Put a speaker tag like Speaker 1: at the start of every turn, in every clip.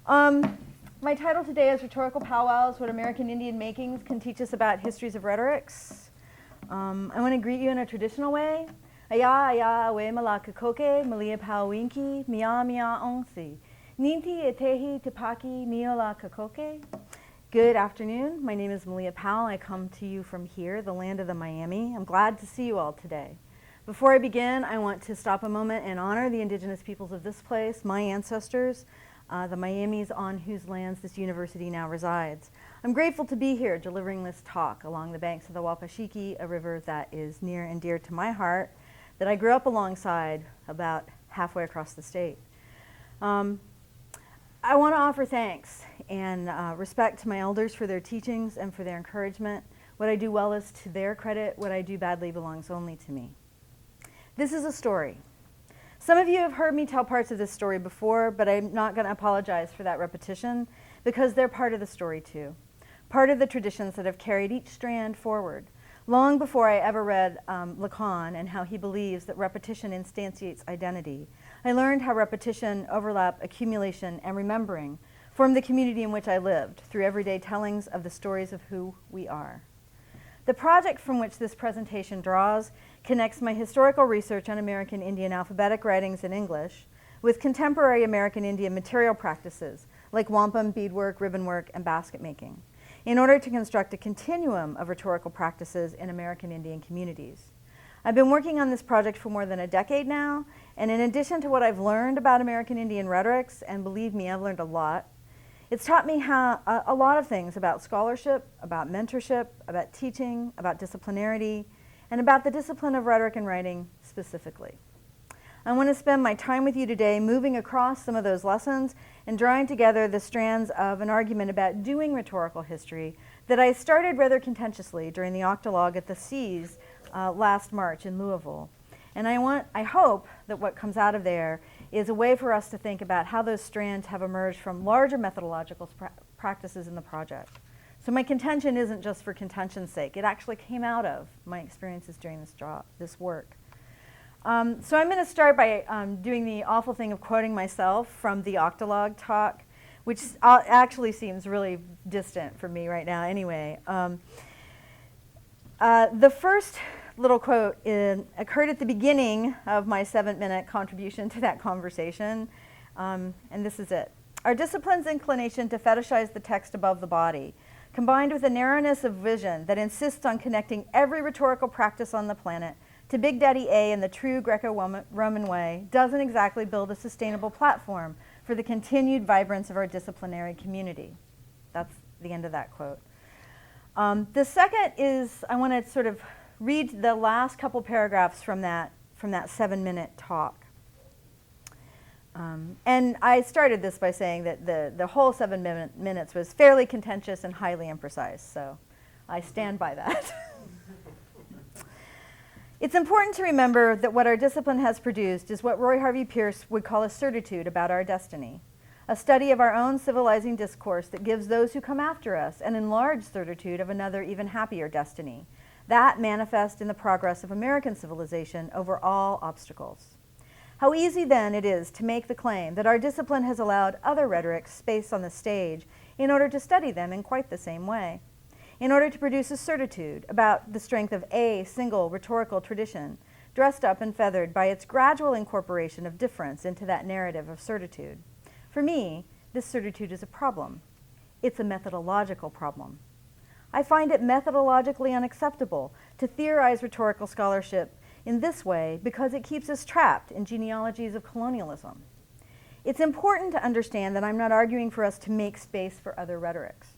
Speaker 1: My title today is Rhetorical Powwows, What American Indian Makings Can Teach Us About Histories of Rhetorics. I want to greet you in a traditional way. Aya aya awe malakakoke, Malea Powell Hutton, mia mia onsi. Ninti etehi tipaki niola kakoke. Good afternoon. My name is Malea Powell. I come to you from here, the land of the Miami. I'm glad to see you all today. Before I begin, I want to stop a moment and honor the indigenous peoples of this place, my ancestors, the Miamis on whose lands this university now resides. I'm grateful to be here delivering this talk along the banks of the Wapashiki, a river that is near and dear to my heart, that I grew up alongside about halfway across the state. I want to offer thanks and respect to my elders for their teachings and for their encouragement. What I do well is to their credit. What I do badly belongs only to me. This is a story. Some of you have heard me tell parts of this story before, but I'm not going to apologize for that repetition because they're part of the story too. Part of the traditions that have carried each strand forward. Long before I ever read Lacan and how he believes that repetition instantiates identity, I learned how repetition, overlap, accumulation, and remembering form the community in which I lived through everyday tellings of the stories of who we are. The project from which this presentation draws connects my historical research on American Indian alphabetic writings in English with contemporary American Indian material practices like wampum, beadwork, ribbonwork, and basket making in order to construct a continuum of rhetorical practices in American Indian communities. I've been working on this project for more than a decade now, and in addition to what I've learned about American Indian rhetorics, and believe me, I've learned a lot, it's taught me a lot of things about scholarship, about mentorship, about teaching, about disciplinarity, and about the discipline of rhetoric and writing specifically. I want to spend my time with you today moving across some of those lessons and drawing together the strands of an argument about doing rhetorical history that I started rather contentiously during the Octologue at the Seas last March in Louisville. And I hope that what comes out of there is a way for us to think about how those strands have emerged from larger methodological practices in the project. So my contention isn't just for contention's sake. It actually came out of my experiences during this work. So I'm going to start by doing the awful thing of quoting myself from the Octologue talk, which actually seems really distant for me right now anyway. The first little quote occurred at the beginning of my 7-minute contribution to that conversation, and this is it. Our discipline's inclination to fetishize the text above the body, combined with a narrowness of vision that insists on connecting every rhetorical practice on the planet to Big Daddy A in the true Greco-Roman way, doesn't exactly build a sustainable platform for the continued vibrance of our disciplinary community. That's the end of that quote. The second is, I want to sort of read the last couple paragraphs from that 7-minute talk. And I started this by saying that the whole 7 minutes was fairly contentious and highly imprecise, so I stand by that. It's important to remember that what our discipline has produced is what Roy Harvey Pierce would call a certitude about our destiny, a study of our own civilizing discourse that gives those who come after us an enlarged certitude of another even happier destiny. That manifests in the progress of American civilization over all obstacles. How easy then it is to make the claim that our discipline has allowed other rhetorics space on the stage in order to study them in quite the same way, in order to produce a certitude about the strength of a single rhetorical tradition, dressed up and feathered by its gradual incorporation of difference into that narrative of certitude. For me, this certitude is a problem. It's a methodological problem. I find it methodologically unacceptable to theorize rhetorical scholarship in this way because it keeps us trapped in genealogies of colonialism. It's important to understand that I'm not arguing for us to make space for other rhetorics.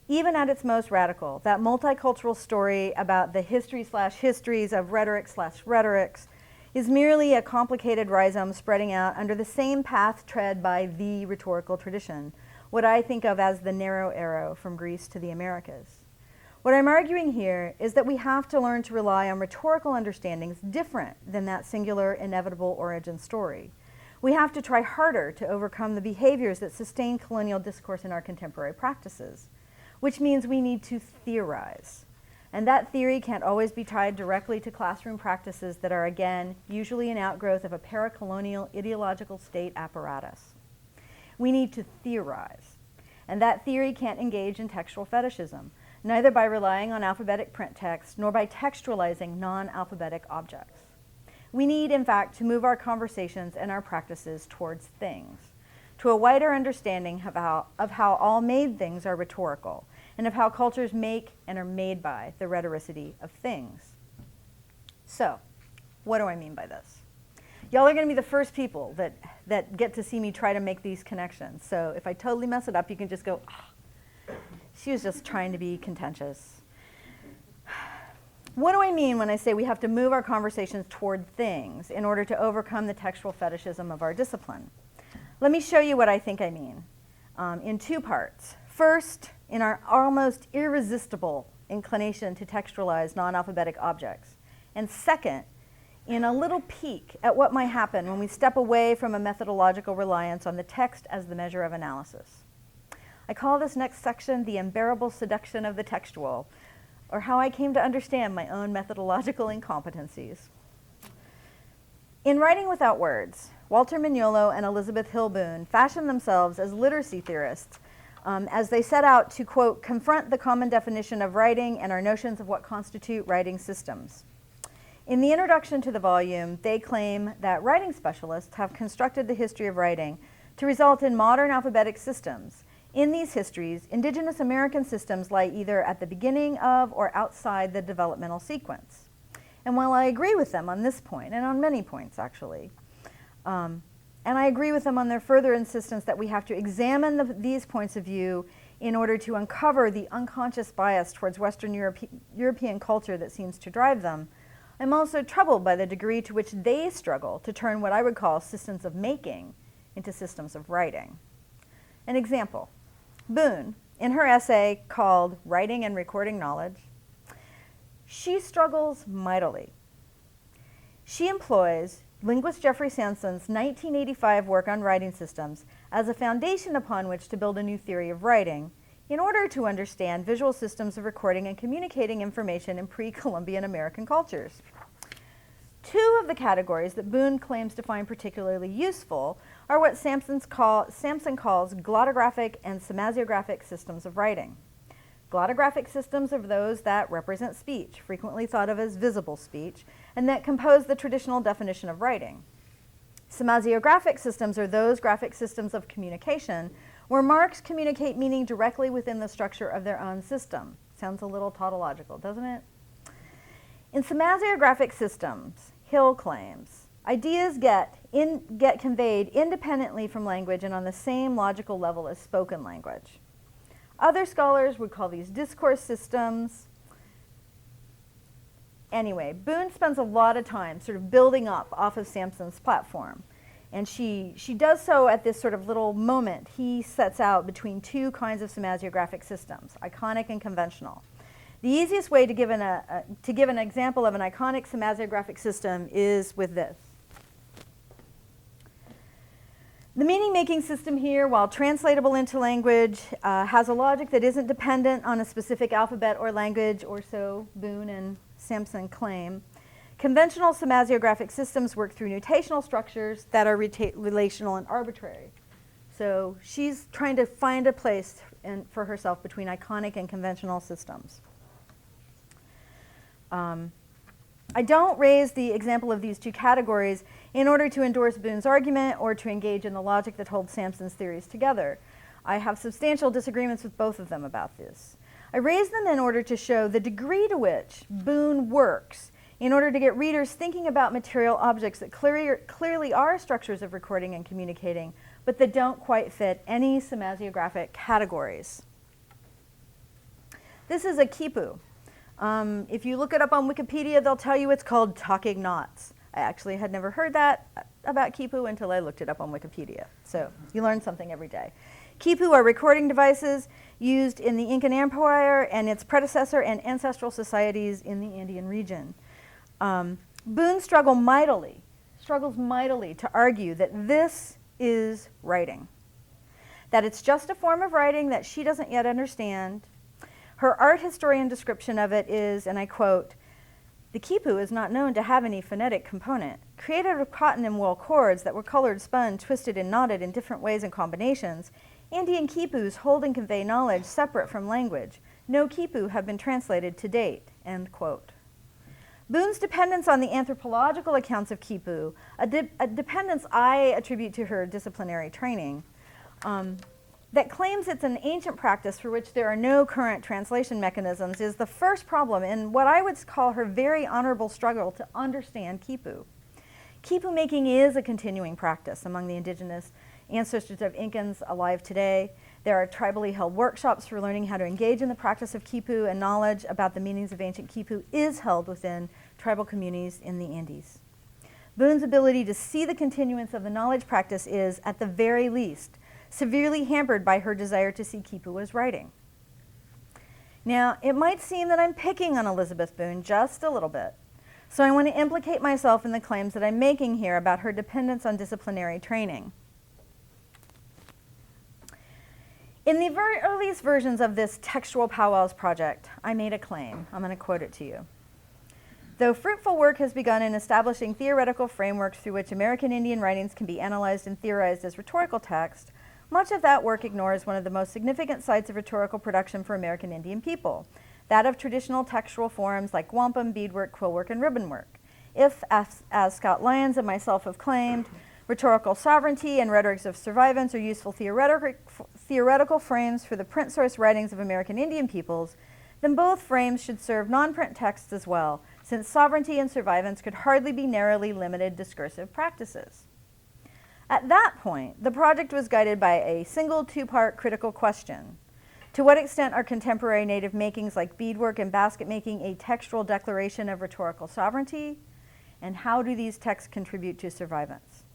Speaker 1: Even at its most radical, that multicultural story about the history/histories of rhetorics is merely a complicated rhizome spreading out under the same path tread by the rhetorical tradition, what I think of as the narrow arrow from Greece to the Americas. What I'm arguing here is that we have to learn to rely on rhetorical understandings different than that singular inevitable origin story. We have to try harder to overcome the behaviors that sustain colonial discourse in our contemporary practices, which means we need to theorize. And that theory can't always be tied directly to classroom practices that are, again, usually an outgrowth of a paracolonial ideological state apparatus. We need to theorize. And that theory can't engage in textual fetishism, neither by relying on alphabetic print text nor by textualizing non-alphabetic objects. We need, in fact, to move our conversations and our practices towards things, to a wider understanding of how all made things are rhetorical, and of how cultures make and are made by the rhetoricity of things. So, what do I mean by this? Y'all are going to be the first people that get to see me try to make these connections. So if I totally mess it up, you can just go, oh, she was just trying to be contentious. What do I mean when I say we have to move our conversations toward things in order to overcome the textual fetishism of our discipline? Let me show you what I think I mean in two parts. First, in our almost irresistible inclination to textualize non-alphabetic objects. And second, in a little peek at what might happen when we step away from a methodological reliance on the text as the measure of analysis. I call this next section the unbearable seduction of the textual, or how I came to understand my own methodological incompetencies. In Writing Without Words, Walter Mignolo and Elizabeth Hill Boone fashioned themselves as literacy theorists as they set out to, quote, confront the common definition of writing and our notions of what constitute writing systems. In the introduction to the volume, they claim that writing specialists have constructed the history of writing to result in modern alphabetic systems. In these histories, indigenous American systems lie either at the beginning of or outside the developmental sequence. And while I agree with them on this point, and on many points actually, and I agree with them on their further insistence that we have to examine these points of view in order to uncover the unconscious bias towards Western European culture that seems to drive them, I'm also troubled by the degree to which they struggle to turn what I would call systems of making into systems of writing. An example, Boone, in her essay called Writing and Recording Knowledge, she struggles mightily. She employs linguist Jeffrey Sanson's 1985 work on writing systems as a foundation upon which to build a new theory of writing in order to understand visual systems of recording and communicating information in pre-Columbian American cultures. Two of the categories that Boone claims to find particularly useful are what Sampson calls glottographic and semasiographic systems of writing. Glottographic systems are those that represent speech, frequently thought of as visible speech, and that compose the traditional definition of writing. Semasiographic systems are those graphic systems of communication where marks communicate meaning directly within the structure of their own system. Sounds a little tautological, doesn't it? In semasiographic systems, Hill claims, ideas get conveyed independently from language and on the same logical level as spoken language. Other scholars would call these discourse systems. Anyway, Boone spends a lot of time sort of building up off of Sampson's platform. And she does so at this sort of little moment he sets out between two kinds of semasiographic systems, iconic and conventional. The easiest way to give an example of an iconic semasiographic system is with this. The meaning-making system here, while translatable into language, has a logic that isn't dependent on a specific alphabet or language, or so Boone and Sampson claim. Conventional semasiographic systems work through notational structures that are relational and arbitrary. So she's trying to find a place for herself between iconic and conventional systems. I don't raise the example of these two categories in order to endorse Boone's argument or to engage in the logic that holds Sampson's theories together. I have substantial disagreements with both of them about this. I raise them in order to show the degree to which Boone works in order to get readers thinking about material objects that clearly are structures of recording and communicating, but that don't quite fit any semasiographic categories. This is a quipu. If you look it up on Wikipedia, they'll tell you it's called talking knots. I actually had never heard that about quipu until I looked it up on Wikipedia. So you learn something every day. Quipu are recording devices used in the Incan Empire and its predecessor and ancestral societies in the Andean region. Boone struggles mightily to argue that this is writing, that it's just a form of writing that she doesn't yet understand. Her art historian description of it is, and I quote, The quipu is not known to have any phonetic component. Created of cotton and wool cords that were colored, spun, twisted, and knotted in different ways and combinations, Andean quipus hold and convey knowledge separate from language. No quipu have been translated to date." End quote. Boone's dependence on the anthropological accounts of quipu, a dependence I attribute to her disciplinary training, that claims it's an ancient practice for which there are no current translation mechanisms, is the first problem in what I would call her very honorable struggle to understand quipu. Quipu making is a continuing practice among the indigenous ancestors of Incans alive today. There are tribally held workshops for learning how to engage in the practice of quipu, and knowledge about the meanings of ancient quipu is held within tribal communities in the Andes. Boone's ability to see the continuance of the knowledge practice is, at the very least, severely hampered by her desire to see quipu as writing. Now, it might seem that I'm picking on Elizabeth Boone just a little bit, so I want to implicate myself in the claims that I'm making here about her dependence on disciplinary training. In the very earliest versions of this Textual Powwows project, I made a claim. I'm going to quote it to you. "Though fruitful work has begun in establishing theoretical frameworks through which American Indian writings can be analyzed and theorized as rhetorical text, much of that work ignores one of the most significant sites of rhetorical production for American Indian people, that of traditional textual forms like wampum, beadwork, quillwork, and ribbonwork. If, as Scott Lyons and myself have claimed, rhetorical sovereignty and rhetorics of survivance are useful theoretical frames for the print source writings of American Indian peoples, then both frames should serve non-print texts as well, since sovereignty and survivance could hardly be narrowly limited discursive practices." At that point, the project was guided by a single two-part critical question. To what extent are contemporary native makings like beadwork and basket making a textual declaration of rhetorical sovereignty? And how do these texts contribute to survivance?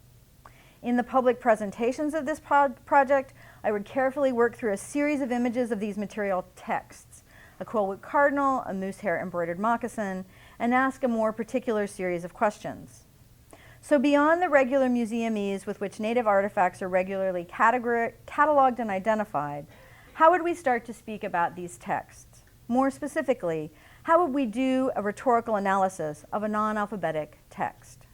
Speaker 1: In the public presentations of this project, I would carefully work through a series of images of these material texts, a quillwood cardinal, a moose hair embroidered moccasin, and ask a more particular series of questions. So beyond the regular museumese with which native artifacts are regularly cataloged and identified, how would we start to speak about these texts? More specifically, how would we do a rhetorical analysis of a non-alphabetic text?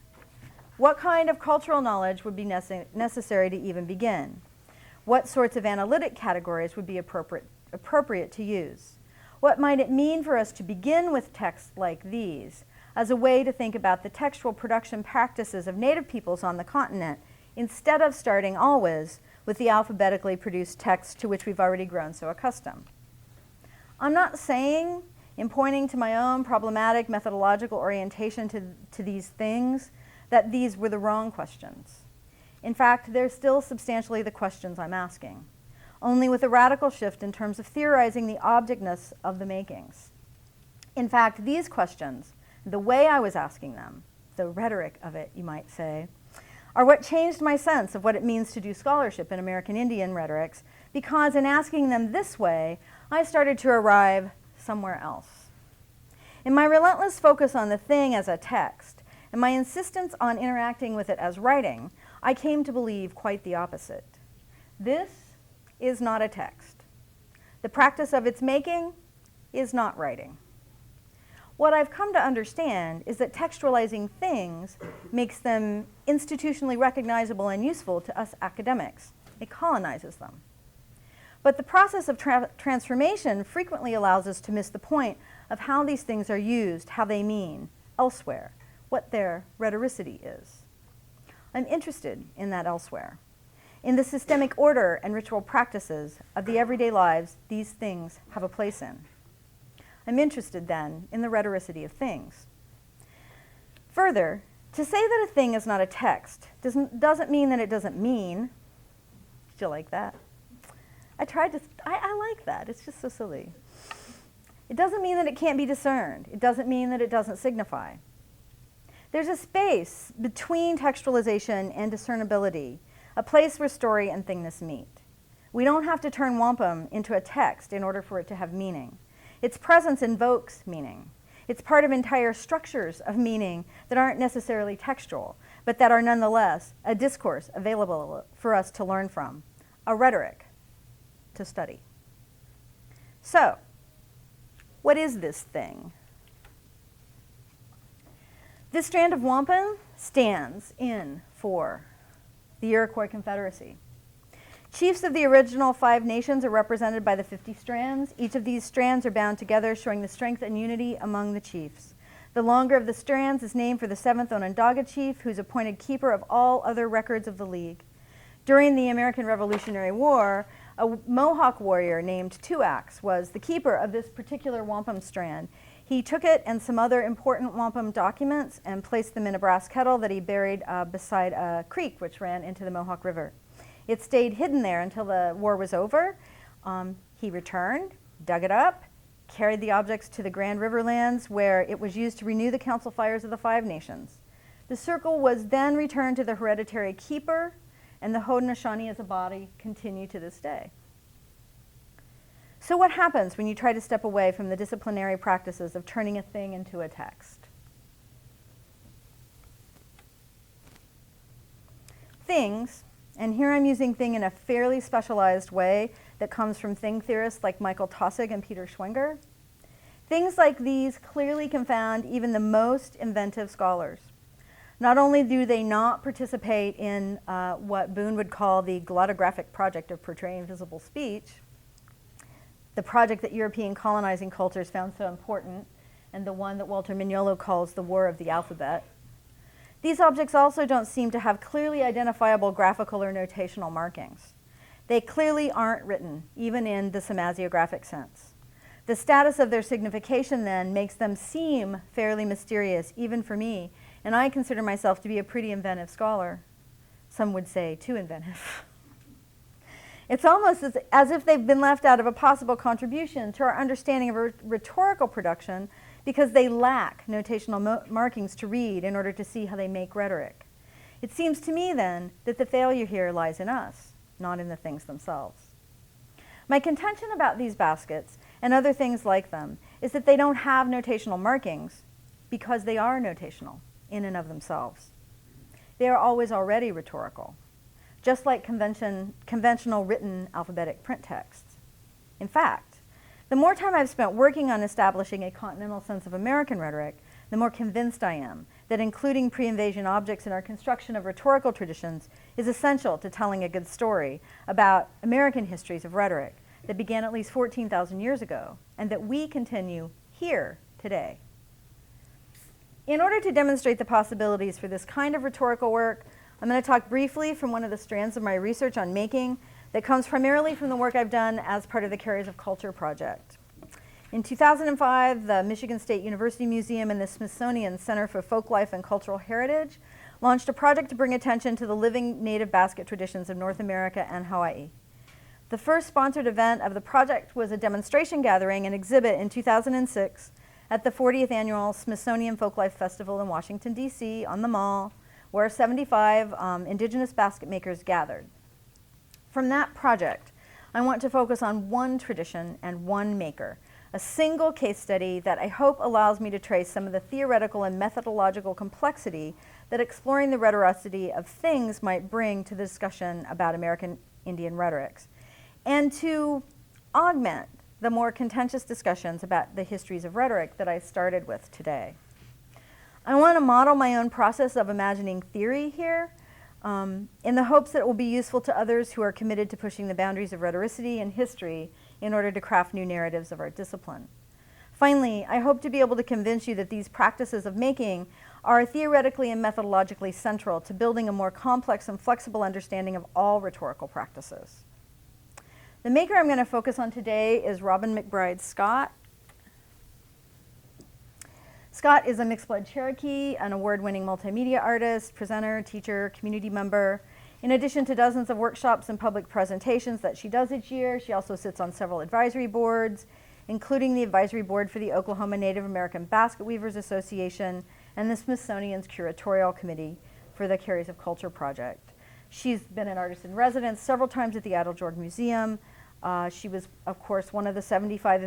Speaker 1: What kind of cultural knowledge would be necessary to even begin? What sorts of analytic categories would be appropriate to use? What might it mean for us to begin with texts like these as a way to think about the textual production practices of native peoples on the continent, instead of starting always with the alphabetically produced texts to which we've already grown so accustomed? I'm not saying, in pointing to my own problematic methodological orientation to these things, that these were the wrong questions. In fact, they're still substantially the questions I'm asking, only with a radical shift in terms of theorizing the objectness of the makings. In fact, these questions, the way I was asking them, the rhetoric of it, you might say, are what changed my sense of what it means to do scholarship in American Indian rhetorics, because in asking them this way, I started to arrive somewhere else. In my relentless focus on the thing as a text, and my insistence on interacting with it as writing, I came to believe quite the opposite. This is not a text. The practice of its making is not writing. What I've come to understand is that textualizing things makes them institutionally recognizable and useful to us academics. It colonizes them. But the process of transformation frequently allows us to miss the point of how these things are used, how they mean, elsewhere, what their rhetoricity is. I'm interested in that elsewhere, in the systemic order and ritual practices of the everyday lives these things have a place in. I'm interested then in the rhetoricity of things. Further, to say that a thing is not a text doesn't mean that it doesn't mean. Did you like that? I like that. It's just so silly. It doesn't mean that it can't be discerned. It doesn't mean that it doesn't signify. There's a space between textualization and discernibility, a place where story and thingness meet. We don't have to turn wampum into a text in order for it to have meaning. Its presence invokes meaning. It's part of entire structures of meaning that aren't necessarily textual, but that are nonetheless a discourse available for us to learn from, a rhetoric to study. So, what is this thing? This strand of wampum stands in for the Iroquois Confederacy. Chiefs of the original 5 nations are represented by the 50 strands. Each of these strands are bound together, showing the strength and unity among the chiefs. The longer of the strands is named for the 7th Onondaga chief, who's appointed keeper of all other records of the League. During the American Revolutionary War, a Mohawk warrior named Two Axe was the keeper of this particular wampum strand. He took it and some other important wampum documents and placed them in a brass kettle that he buried beside a creek which ran into the Mohawk River. It stayed hidden there until the war was over. He returned, dug it up, carried the objects to the Grand River lands where it was used to renew the council fires of the 5 nations. The circle was then returned to the hereditary keeper, and the Haudenosaunee as a body continue to this day. So what happens when you try to step away from the disciplinary practices of turning a thing into a text? Things, and here I'm using thing in a fairly specialized way that comes from thing theorists like Michael Taussig and Peter Schwenger. Things like these clearly confound even the most inventive scholars. Not only do they not participate in what Boone would call the glottographic project of portraying visible speech, the project that European colonizing cultures found so important, and the one that Walter Mignolo calls the War of the Alphabet. These objects also don't seem to have clearly identifiable graphical or notational markings. They clearly aren't written, even in the semasiographic sense. The status of their signification then makes them seem fairly mysterious, even for me, and I consider myself to be a pretty inventive scholar. Some would say too inventive. It's almost as if they've been left out of a possible contribution to our understanding of rhetorical production because they lack notational markings to read in order to see how they make rhetoric. It seems to me then that the failure here lies in us, not in the things themselves. My contention about these baskets and other things like them is that they don't have notational markings because they are notational in and of themselves. They are always already rhetorical, just like conventional written alphabetic print texts. In fact, the more time I've spent working on establishing a continental sense of American rhetoric, the more convinced I am that including pre-invasion objects in our construction of rhetorical traditions is essential to telling a good story about American histories of rhetoric that began at least 14,000 years ago and that we continue here today. In order to demonstrate the possibilities for this kind of rhetorical work, I'm going to talk briefly from one of the strands of my research on making that comes primarily from the work I've done as part of the Carriers of Culture project. In 2005, the Michigan State University Museum and the Smithsonian Center for Folklife and Cultural Heritage launched a project to bring attention to the living native basket traditions of North America and Hawaii. The first sponsored event of the project was a demonstration gathering and exhibit in 2006 at the 40th Annual Smithsonian Folklife Festival in Washington, D.C. on the Mall, where 75 indigenous basket makers gathered. From that project, I want to focus on one tradition and one maker, a single case study that I hope allows me to trace some of the theoretical and methodological complexity that exploring the rhetoricity of things might bring to the discussion about American Indian rhetorics, and to augment the more contentious discussions about the histories of rhetoric that I started with today. I want to model my own process of imagining theory here in the hopes that it will be useful to others who are committed to pushing the boundaries of rhetoricity and history in order to craft new narratives of our discipline. Finally, I hope to be able to convince you that these practices of making are theoretically and methodologically central to building a more complex and flexible understanding of all rhetorical practices. The maker I'm going to focus on today is Robin McBride Scott. Scott is a mixed-blood Cherokee, an award-winning multimedia artist, presenter, teacher, community member. In addition to dozens of workshops and public presentations that she does each year, she also sits on several advisory boards, including the advisory board for the Oklahoma Native American Basket Weavers Association and the Smithsonian's Curatorial Committee for the Carriers of Culture project. She's been an artist in residence several times at the Adel-George Museum. She was, of course, one of the 75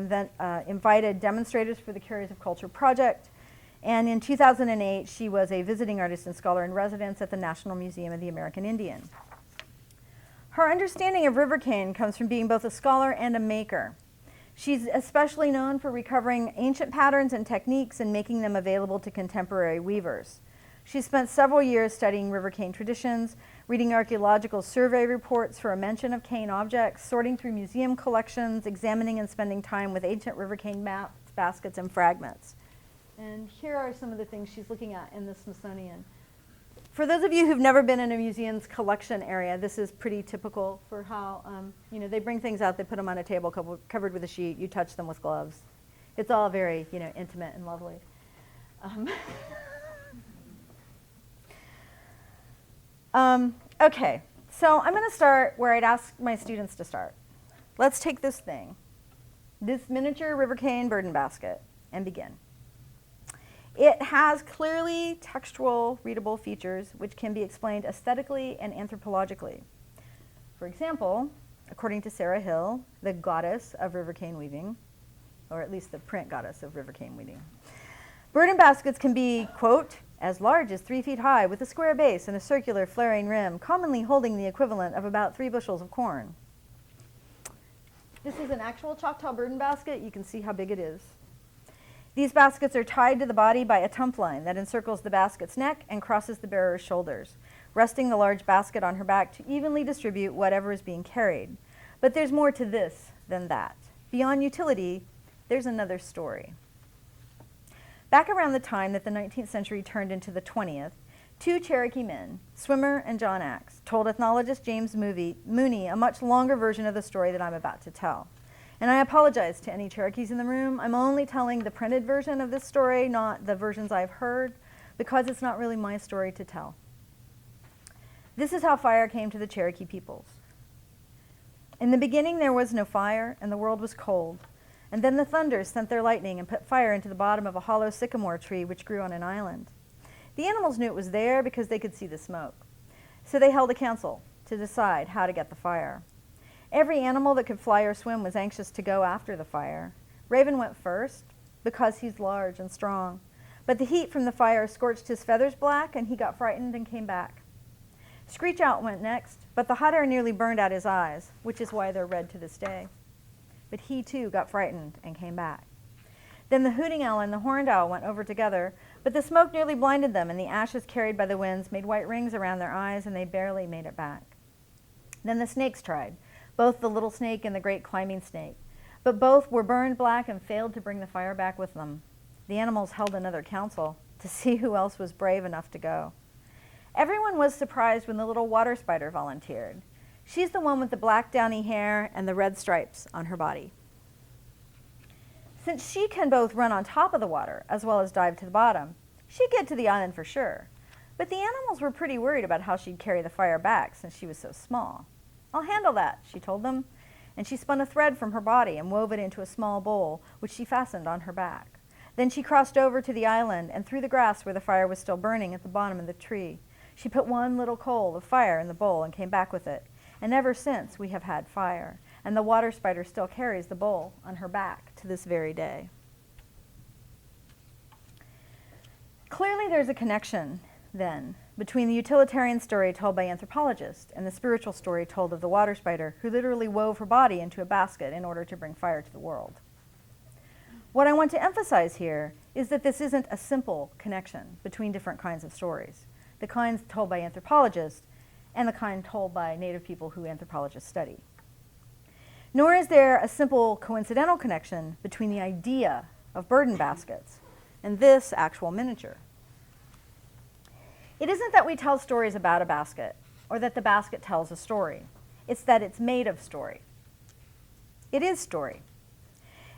Speaker 1: invited demonstrators for the Carriers of Culture project. And in 2008, she was a visiting artist and scholar in residence at the National Museum of the American Indian. Her understanding of Rivercane comes from being both a scholar and a maker. She's especially known for recovering ancient patterns and techniques and making them available to contemporary weavers. She spent several years studying Rivercane traditions, reading archaeological survey reports for a mention of cane objects, sorting through museum collections, examining and spending time with ancient Rivercane maps, baskets, and fragments. And here are some of the things she's looking at in the Smithsonian. For those of you who've never been in a museum's collection area, this is pretty typical for how, they bring things out, they put them on a table covered with a sheet, you touch them with gloves. It's all very, intimate and lovely. Okay, so I'm going to start where I'd ask my students to start. Let's take this thing, this miniature Rivercane burden basket, and begin. It has clearly textual, readable features which can be explained aesthetically and anthropologically. For example, according to Sarah Hill, the goddess of Rivercane weaving, or at least the print goddess of Rivercane weaving, burden baskets can be, quote, as large as 3 feet high with a square base and a circular flaring rim, commonly holding the equivalent of about 3 bushels of corn. This is an actual Choctaw burden basket. You can see how big it is. These baskets are tied to the body by a tump line that encircles the basket's neck and crosses the bearer's shoulders, resting the large basket on her back to evenly distribute whatever is being carried. But there's more to this than that. Beyond utility, there's another story. Back around the time that the 19th century turned into the 20th, 2 Cherokee men, Swimmer and John Axe, told ethnologist James Mooney a much longer version of the story that I'm about to tell. And I apologize to any Cherokees in the room. I'm only telling the printed version of this story, not the versions I've heard, because it's not really my story to tell. This is how fire came to the Cherokee peoples. In the beginning there was no fire, and the world was cold. And then the thunders sent their lightning and put fire into the bottom of a hollow sycamore tree which grew on an island. The animals knew it was there because they could see the smoke. So they held a council to decide how to get the fire. Every animal that could fly or swim was anxious to go after the fire. Raven went first because he's large and strong. But the heat from the fire scorched his feathers black, and he got frightened and came back. Screech Owl went next, but the hot air nearly burned out his eyes, which is why they're red to this day. But he too got frightened and came back. Then the Hooting Owl and the Horned Owl went over together, but the smoke nearly blinded them, and the ashes carried by the winds made white rings around their eyes, and they barely made it back. Then the snakes tried, both the little snake and the great climbing snake, but both were burned black and failed to bring the fire back with them. The animals held another council to see who else was brave enough to go. Everyone was surprised when the little water spider volunteered. She's the one with the black downy hair and the red stripes on her body. Since she can both run on top of the water as well as dive to the bottom, she'd get to the island for sure. But the animals were pretty worried about how she'd carry the fire back since she was so small. I'll handle that, she told them, and she spun a thread from her body and wove it into a small bowl, which she fastened on her back. Then she crossed over to the island and through the grass where the fire was still burning at the bottom of the tree. She put one little coal of fire in the bowl and came back with it. And ever since we have had fire, and the water spider still carries the bowl on her back to this very day. Clearly there's a connection, then, between the utilitarian story told by anthropologists and the spiritual story told of the water spider who literally wove her body into a basket in order to bring fire to the world. What I want to emphasize here is that this isn't a simple connection between different kinds of stories, the kinds told by anthropologists and the kind told by Native people who anthropologists study. Nor is there a simple coincidental connection between the idea of burden baskets and this actual miniature. It isn't that we tell stories about a basket or that the basket tells a story. It's that it's made of story. It is story.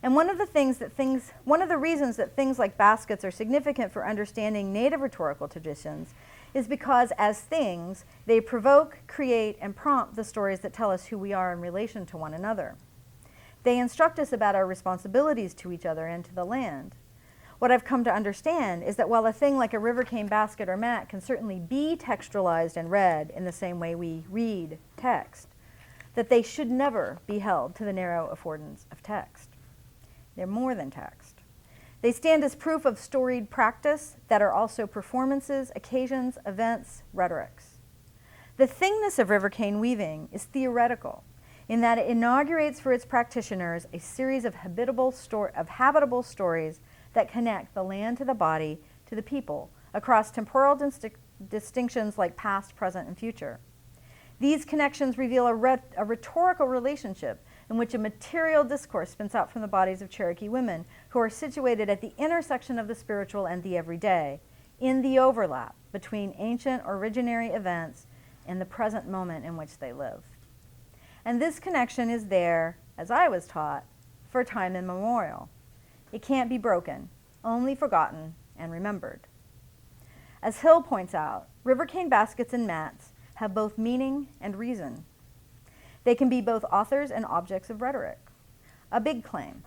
Speaker 1: And one of the reasons that things like baskets are significant for understanding Native rhetorical traditions is because as things, they provoke, create, and prompt the stories that tell us who we are in relation to one another. They instruct us about our responsibilities to each other and to the land. What I've come to understand is that while a thing like a Rivercane basket or mat can certainly be textualized and read in the same way we read text, that they should never be held to the narrow affordance of text. They're more than text. They stand as proof of storied practice that are also performances, occasions, events, rhetorics. The thingness of Rivercane weaving is theoretical in that it inaugurates for its practitioners a series of habitable stories that connect the land to the body to the people across temporal distinctions like past, present, and future. These connections reveal a rhetorical relationship in which a material discourse spins out from the bodies of Cherokee women who are situated at the intersection of the spiritual and the everyday, in the overlap between ancient originary events and the present moment in which they live. And this connection is there, as I was taught, for time immemorial. It can't be broken, only forgotten and remembered. As Hill points out, Rivercane baskets and mats have both meaning and reason. They can be both authors and objects of rhetoric. A big claim,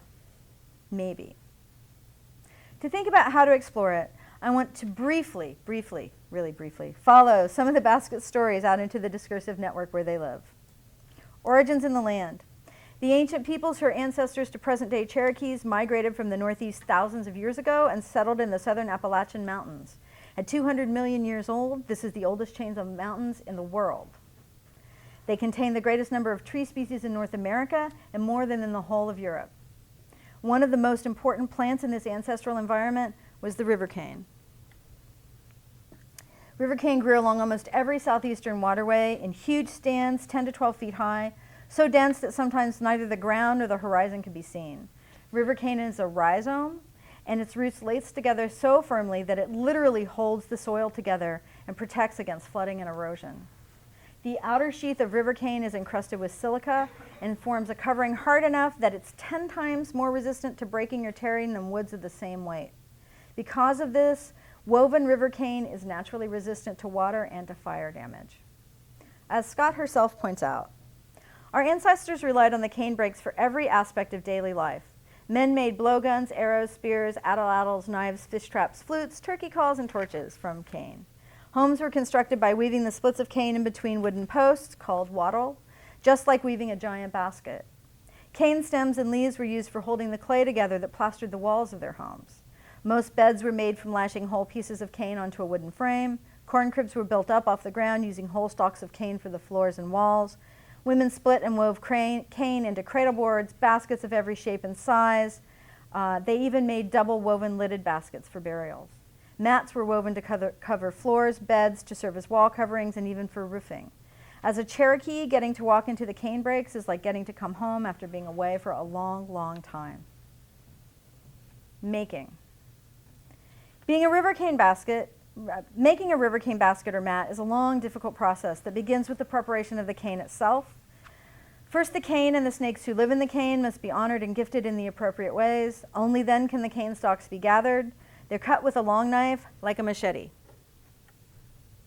Speaker 1: maybe. To think about how to explore it, I want to briefly, really briefly, follow some of the basket stories out into the discursive network where they live. Origins in the land. The ancient peoples who are ancestors to present-day Cherokees migrated from the Northeast thousands of years ago and settled in the southern Appalachian Mountains. At 200 million years old, this is the oldest chain of mountains in the world. They contain the greatest number of tree species in North America and more than in the whole of Europe. One of the most important plants in this ancestral environment was the rivercane. Rivercane grew along almost every southeastern waterway in huge stands 10 to 12 feet high, so dense that sometimes neither the ground nor the horizon could be seen. Rivercane is a rhizome, and its roots lace together so firmly that it literally holds the soil together and protects against flooding and erosion. The outer sheath of rivercane is encrusted with silica and forms a covering hard enough that it's 10 times more resistant to breaking or tearing than woods of the same weight. Because of this, woven rivercane is naturally resistant to water and to fire damage. As Scott herself points out, our ancestors relied on the cane brakes for every aspect of daily life. Men made blowguns, arrows, spears, atlatls, knives, fish traps, flutes, turkey calls, and torches from cane. Homes were constructed by weaving the splits of cane in between wooden posts, called wattle, just like weaving a giant basket. Cane stems and leaves were used for holding the clay together that plastered the walls of their homes. Most beds were made from lashing whole pieces of cane onto a wooden frame. Corn cribs were built up off the ground using whole stalks of cane for the floors and walls. Women split and wove cane into cradle boards, baskets of every shape and size. They even made double woven lidded baskets for burials. Mats were woven to cover floors, beds to serve as wall coverings, and even for roofing. As a Cherokee, getting to walk into the cane brakes is like getting to come home after being away for a long, long time. Making a rivercane basket or mat is a long, difficult process that begins with the preparation of the cane itself. First, the cane and the snakes who live in the cane must be honored and gifted in the appropriate ways. Only then can the cane stalks be gathered. They're cut with a long knife, like a machete.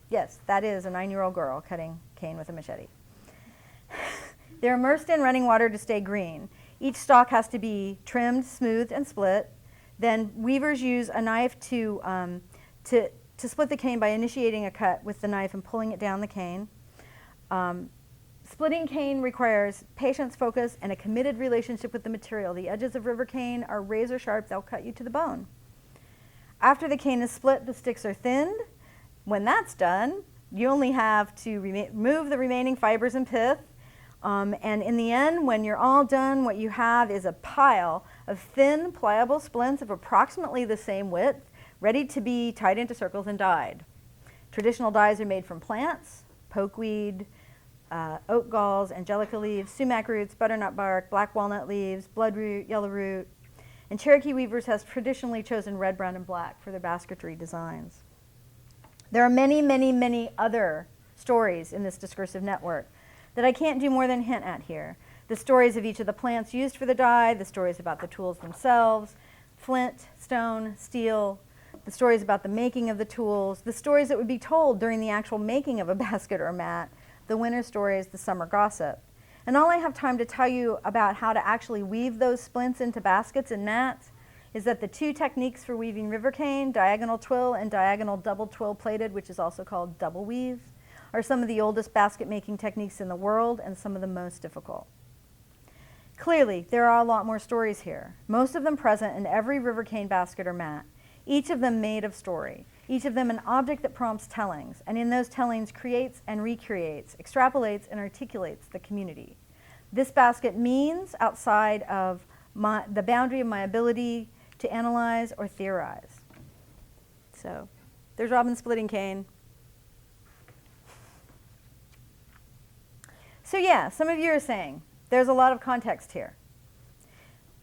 Speaker 1: Yes, that is a 9-year-old girl cutting cane with a machete. They're immersed in running water to stay green. Each stalk has to be trimmed, smoothed, and split. Then weavers use a knife to split the cane by initiating a cut with the knife and pulling it down the cane. Splitting cane requires patience, focus, and a committed relationship with the material. The edges of river cane are razor sharp. They'll cut you to the bone. After the cane is split, the sticks are thinned. When that's done, you only have to remove the remaining fibers and pith. And in the end, when you're all done, what you have is a pile of thin, pliable splints of approximately the same width, ready to be tied into circles and dyed. Traditional dyes are made from plants: pokeweed, oak galls, angelica leaves, sumac roots, butternut bark, black walnut leaves, bloodroot, yellow root. And Cherokee weavers have traditionally chosen red, brown, and black for their basketry designs. There are many, many, many other stories in this discursive network that I can't do more than hint at here. The stories of each of the plants used for the dye, the stories about the tools themselves, flint, stone, steel, the stories about the making of the tools, the stories that would be told during the actual making of a basket or mat, the winter stories, the summer gossip. And all I have time to tell you about how to actually weave those splints into baskets and mats is that the two techniques for weaving rivercane, diagonal twill and diagonal double twill plated, which is also called double weave, are some of the oldest basket making techniques in the world and some of the most difficult. Clearly, there are a lot more stories here, most of them present in every rivercane basket or mat, each of them made of story, each of them an object that prompts tellings, and in those tellings creates and recreates, extrapolates and articulates the community. This basket means outside of the boundary of my ability to analyze or theorize. So there's Robin's splitting cane. So yeah, some of you are saying there's a lot of context here.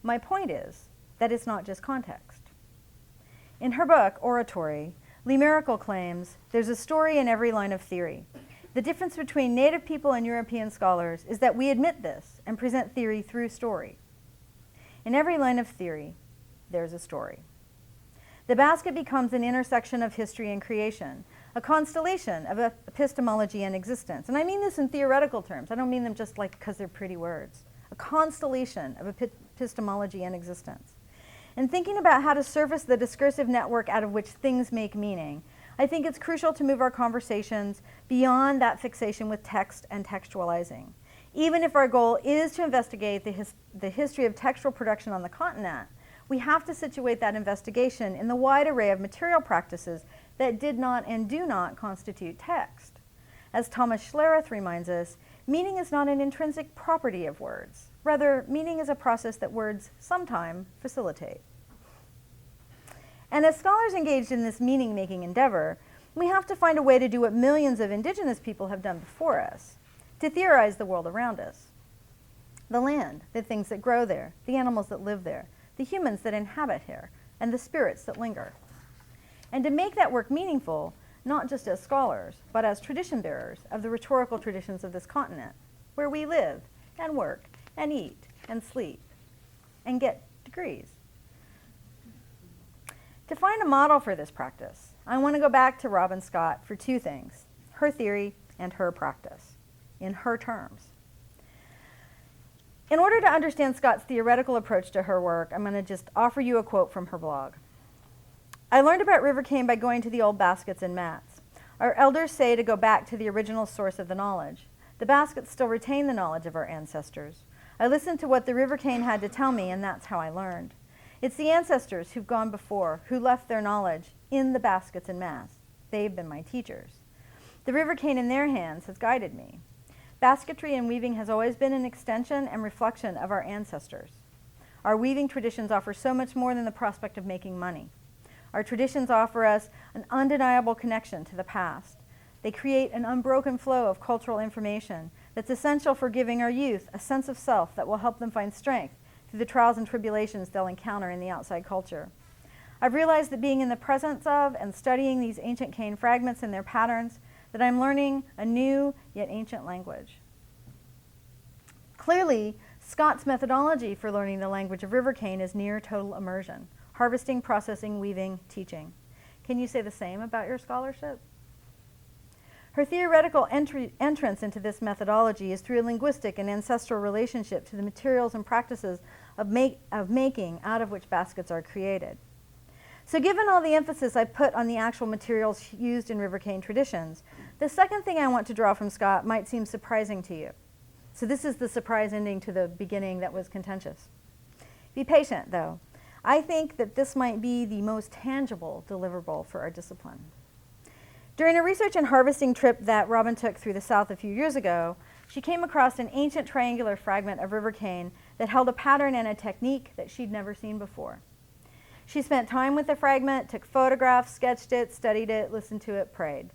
Speaker 1: My point is that it's not just context. In her book, Oratory, Lee Miracle claims there's a story in every line of theory. The difference between Native people and European scholars is that we admit this and present theory through story. In every line of theory, there's a story. The basket becomes an intersection of history and creation, a constellation of epistemology and existence. And I mean this in theoretical terms. I don't mean them just like because they're pretty words. A constellation of epistemology and existence. In thinking about how to surface the discursive network out of which things make meaning, I think it's crucial to move our conversations beyond that fixation with text and textualizing. Even if our goal is to investigate the history of textual production on the continent, we have to situate that investigation in the wide array of material practices that did not and do not constitute text. As Thomas Schlereth reminds us, meaning is not an intrinsic property of words. Rather, meaning is a process that words sometimes facilitate. And as scholars engaged in this meaning-making endeavor, we have to find a way to do what millions of indigenous people have done before us, to theorize the world around us. The land, the things that grow there, the animals that live there, the humans that inhabit here, and the spirits that linger. And to make that work meaningful, not just as scholars, but as tradition bearers of the rhetorical traditions of this continent, where we live and work and eat and sleep and get degrees. To find a model for this practice, I want to go back to Robin Scott for two things: her theory and her practice, in her terms. In order to understand Scott's theoretical approach to her work, I'm going to just offer you a quote from her blog. I learned about Rivercane by going to the old baskets and mats. Our elders say to go back to the original source of the knowledge. The baskets still retain the knowledge of our ancestors. I listened to what the Rivercane had to tell me, and that's how I learned. It's the ancestors who've gone before, who left their knowledge in the baskets and mats. They've been my teachers. The Rivercane in their hands has guided me. Basketry and weaving has always been an extension and reflection of our ancestors. Our weaving traditions offer so much more than the prospect of making money. Our traditions offer us an undeniable connection to the past. They create an unbroken flow of cultural information that's essential for giving our youth a sense of self that will help them find strength through the trials and tribulations they'll encounter in the outside culture. I've realized that being in the presence of and studying these ancient cane fragments and their patterns, that I'm learning a new yet ancient language. Clearly, Scott's methodology for learning the language of Rivercane is near total immersion: harvesting, processing, weaving, teaching. Can you say the same about your scholarship? Her theoretical entrance into this methodology is through a linguistic and ancestral relationship to the materials and practices of making out of which baskets are created. So given all the emphasis I put on the actual materials used in Rivercane traditions, the second thing I want to draw from Scott might seem surprising to you. So this is the surprise ending to the beginning that was contentious. Be patient, though. I think that this might be the most tangible deliverable for our discipline. During a research and harvesting trip that Robin took through the South a few years ago, she came across an ancient triangular fragment of Rivercane that held a pattern and a technique that she'd never seen before. She spent time with the fragment, took photographs, sketched it, studied it, listened to it, prayed.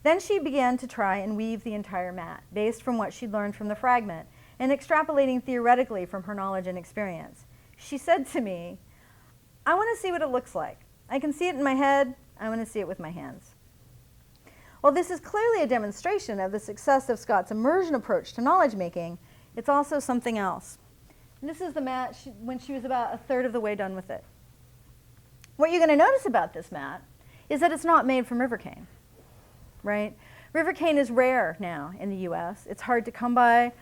Speaker 1: Then she began to try and weave the entire mat, based from what she'd learned from the fragment, and extrapolating theoretically from her knowledge and experience. She said to me, I want to see what it looks like. I can see it in my head. I want to see it with my hands. While this is clearly a demonstration of the success of Scott's immersion approach to knowledge making, it's also something else. And this is the mat when she was about a third of the way done with it. What you're going to notice about this mat is that it's not made from Rivercane, right? Rivercane is rare now in the US. It's hard to come by.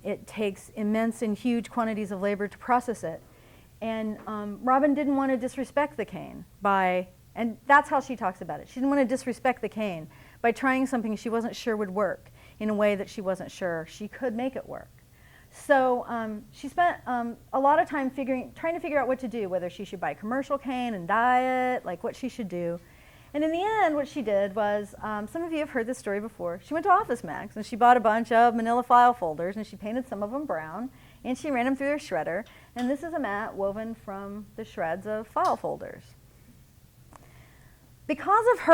Speaker 1: It takes immense and huge quantities of labor to process it. And Robin didn't want to disrespect the cane and that's how she talks about it. She didn't want to disrespect the cane by trying something she wasn't sure would work in a way that she wasn't sure she could make it work. So she spent a lot of time trying to figure out what to do, whether she should buy commercial cane and dye it, like what she should do. And in the end, what she did was, some of you have heard this story before, she went to Office Max and she bought a bunch of manila file folders and she painted some of them brown and she ran them through her shredder. And this is a mat woven from the shreds of file folders. Because of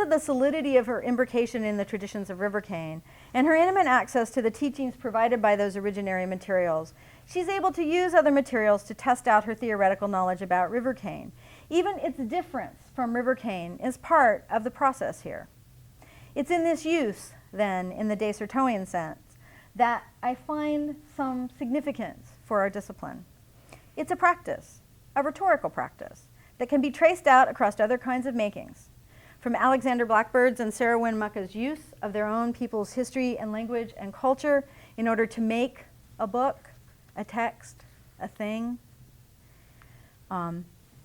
Speaker 1: the solidity of her imbrication in the traditions of Rivercane and her intimate access to the teachings provided by those originary materials, she's able to use other materials to test out her theoretical knowledge about Rivercane. Even its difference from Rivercane is part of the process here. It's in this use, then, in the Descartesian sense, that I find some significance for our discipline. It's a practice, a rhetorical practice, that can be traced out across other kinds of makings, from Alexander Blackbird's and Sarah Winmucka's use of their own people's history and language and culture in order to make a book, a text, a thing.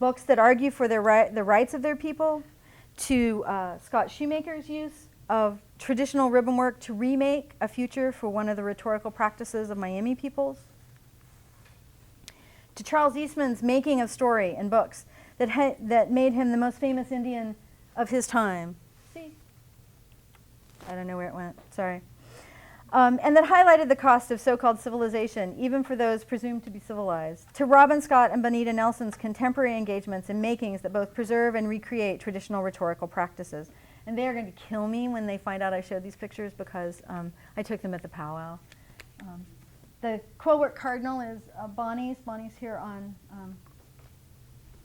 Speaker 1: Books that argue for the rights of their people, to Scott Shoemaker's use of traditional ribbon work to remake a future for one of the rhetorical practices of Miami peoples, to Charles Eastman's making of story in books that made him the most famous Indian of his time. See? I don't know where it went, sorry. And that highlighted the cost of so-called civilization, even for those presumed to be civilized. To Robin Scott and Bonita Nelson's contemporary engagements in makings that both preserve and recreate traditional rhetorical practices. And they are going to kill me when they find out I showed these pictures because I took them at the powwow. The Quillwork Cardinal is Bonnie's. Bonnie's here on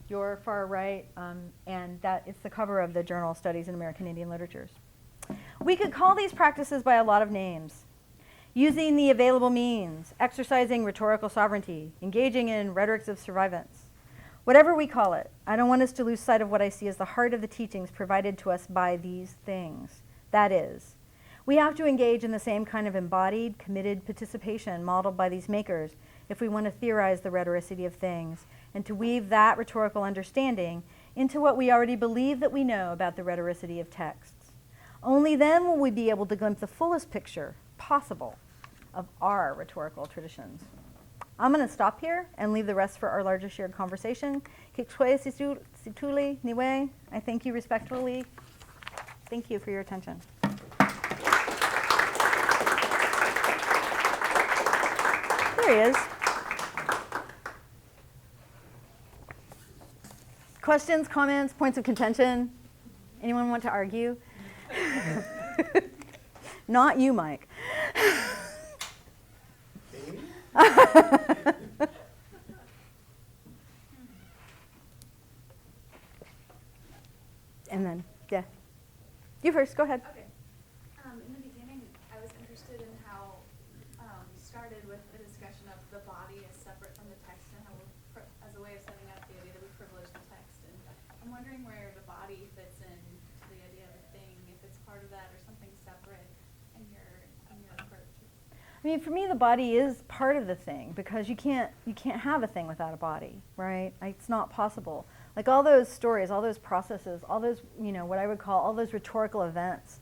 Speaker 1: your far right, and that it's the cover of the Journal of Studies in American Indian Literatures. We could call these practices by a lot of names. Using the available means, exercising rhetorical sovereignty, engaging in rhetorics of survivance. Whatever we call it, I don't want us to lose sight of what I see as the heart of the teachings provided to us by these things. That is, we have to engage in the same kind of embodied, committed participation modeled by these makers if we want to theorize the rhetoricity of things and to weave that rhetorical understanding into what we already believe that we know about the rhetoricity of texts. Only then will we be able to glimpse the fullest picture possible of our rhetorical traditions. I'm going to stop here and leave the rest for our larger shared conversation. I thank you respectfully. Thank you for your attention. There he is. Questions, comments, points of contention? Anyone want to argue? Not you, Mike. And then, yeah. You first, go ahead.
Speaker 2: Okay. In the beginning, I was interested in how you started with a discussion of the body as separate from the text and how as a way of setting up the idea that we privilege the text. And I'm wondering where the body fits in to the idea of a thing, if it's part of that or something separate in your approach.
Speaker 1: I mean, for me, the body is part of the thing because you can't have a thing without a body, right? It's not possible. Like all those stories, all those processes, all those, what I would call all those rhetorical events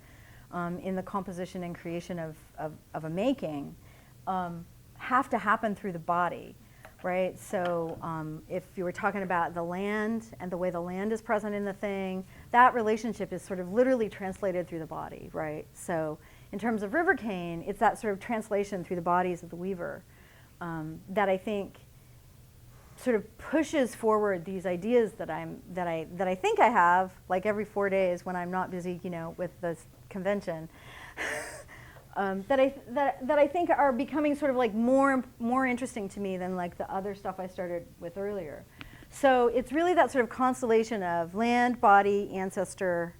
Speaker 1: in the composition and creation of a making have to happen through the body, right? So if you were talking about the land and the way the land is present in the thing, that relationship is sort of literally translated through the body, right? So in terms of Rivercane, it's that sort of translation through the bodies of the weaver that I think sort of pushes forward these ideas that I think I have, like every 4 days when I'm not busy, with this convention, that I think are becoming sort of like more interesting to me than like the other stuff I started with earlier. So it's really that sort of constellation of land, body, ancestor,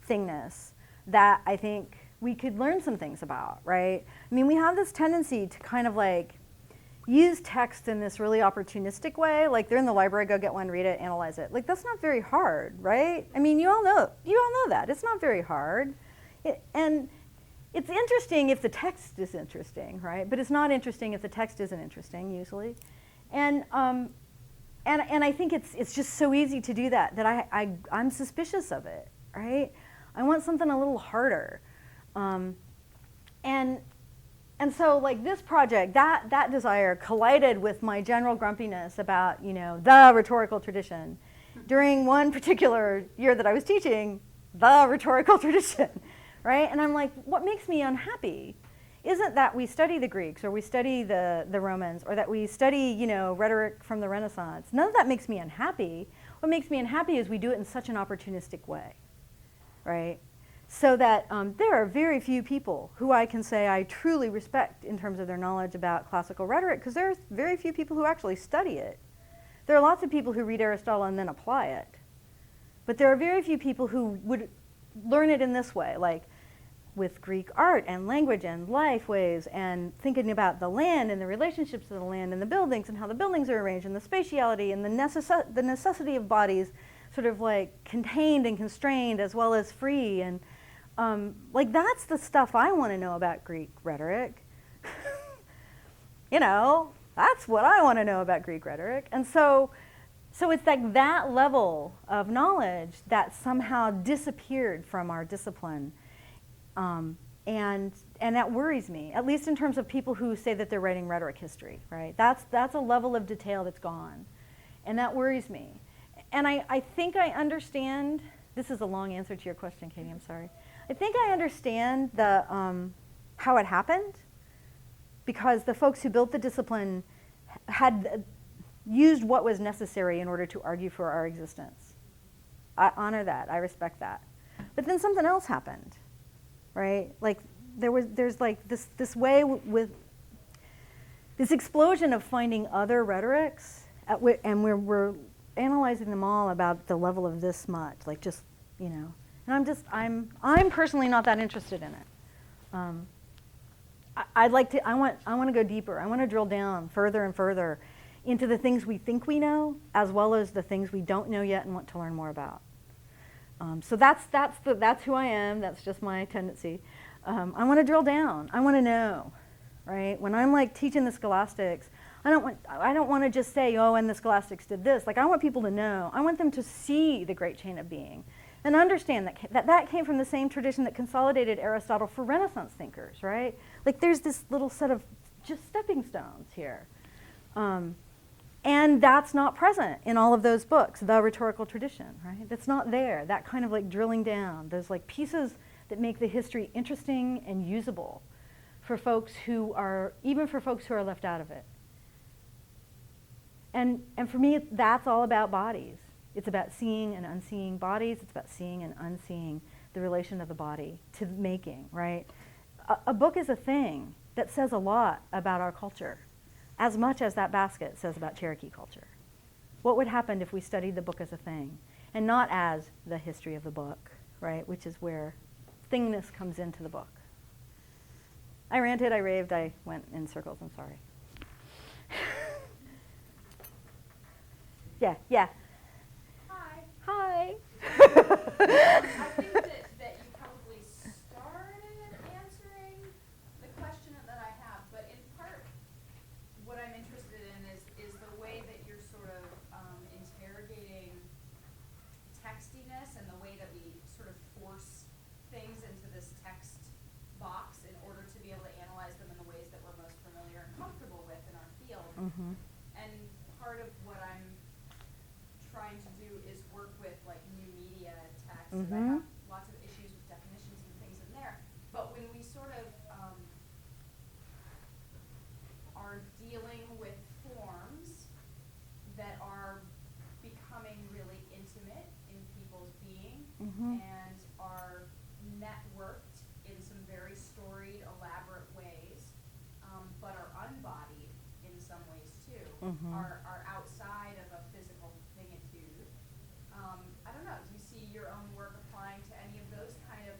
Speaker 1: thingness that I think we could learn some things about, right? I mean, we have this tendency to kind of like use text in this really opportunistic way. Like they're in the library, go get one, read it, analyze it. Like that's not very hard, right? I mean, you all know that. It's not very hard. And it's interesting if the text is interesting, right? But it's not interesting if the text isn't interesting, usually. And I think it's just so easy to do that I'm suspicious of it, right? I want something a little harder. And so like this project, that desire collided with my general grumpiness about, the rhetorical tradition. during one particular year that I was teaching the rhetorical tradition, right? And I'm like, what makes me unhappy isn't that we study the Greeks or we study the Romans or that we study, rhetoric from the Renaissance. None of that makes me unhappy. What makes me unhappy is we do it in such an opportunistic way, right? So that there are very few people who I can say I truly respect in terms of their knowledge about classical rhetoric, because there are very few people who actually study it. There are lots of people who read Aristotle and then apply it. But there are very few people who would learn it in this way, like with Greek art and language and life ways and thinking about the land and the relationships of the land and the buildings and how the buildings are arranged and the spatiality and the necessity of bodies sort of like contained and constrained as well as free. And like that's the stuff I want to know about Greek rhetoric. That's what I want to know about Greek rhetoric. And so it's like that level of knowledge that somehow disappeared from our discipline. And that worries me, at least in terms of people who say that they're writing rhetoric history, right? That's a level of detail that's gone. And that worries me. And I think I understand, this is a long answer to your question, Katie, I'm sorry. I think I understand how it happened, because the folks who built the discipline had used what was necessary in order to argue for our existence. I honor that, I respect that. But then something else happened, right? Like there's like this way with this explosion of finding other rhetorics, and we're analyzing them all about the level of this much, like just, and I'm personally not that interested in it. I want to go deeper. I want to drill down further and further into the things we think we know, as well as the things we don't know yet and want to learn more about. So that's who I am. That's just my tendency. I want to drill down. I want to know, right? When I'm like teaching the scholastics, I don't want to just say, oh, and the scholastics did this. Like I want people to know. I want them to see the great chain of being and understand that came from the same tradition that consolidated Aristotle for Renaissance thinkers, right? Like there's this little set of just stepping stones here. And that's not present in all of those books, the rhetorical tradition, right? That's not there, that kind of like drilling down, those like pieces that make the history interesting and usable for folks who are, even for folks who are left out of it. And for me, that's all about bodies. It's about seeing and unseeing bodies. It's about seeing and unseeing the relation of the body to making, right? A book is a thing that says a lot about our culture, as much as that basket says about Cherokee culture. What would happen if we studied the book as a thing and not as the history of the book, right? Which is where thingness comes into the book. I ranted, I raved, I went in circles, I'm sorry. Yeah. Hi.
Speaker 2: I think that you probably started answering the question that I have, but in part, what I'm interested in is the way that you're sort of interrogating textiness and the way that we sort of force things into this text box in order to be able to analyze them in the ways that we're most familiar and comfortable with in our field.
Speaker 1: Mm-hmm.
Speaker 2: And part of what I'm trying to do is work with like new media text. And I have lots of issues with definitions and things in there. But when we sort of are dealing with forms that are becoming really intimate in people's being and are networked in some very storied, elaborate ways, but are unbodied in some ways too, are outside of a physical finitude. I don't know, do you see your own work applying to any of those kind of,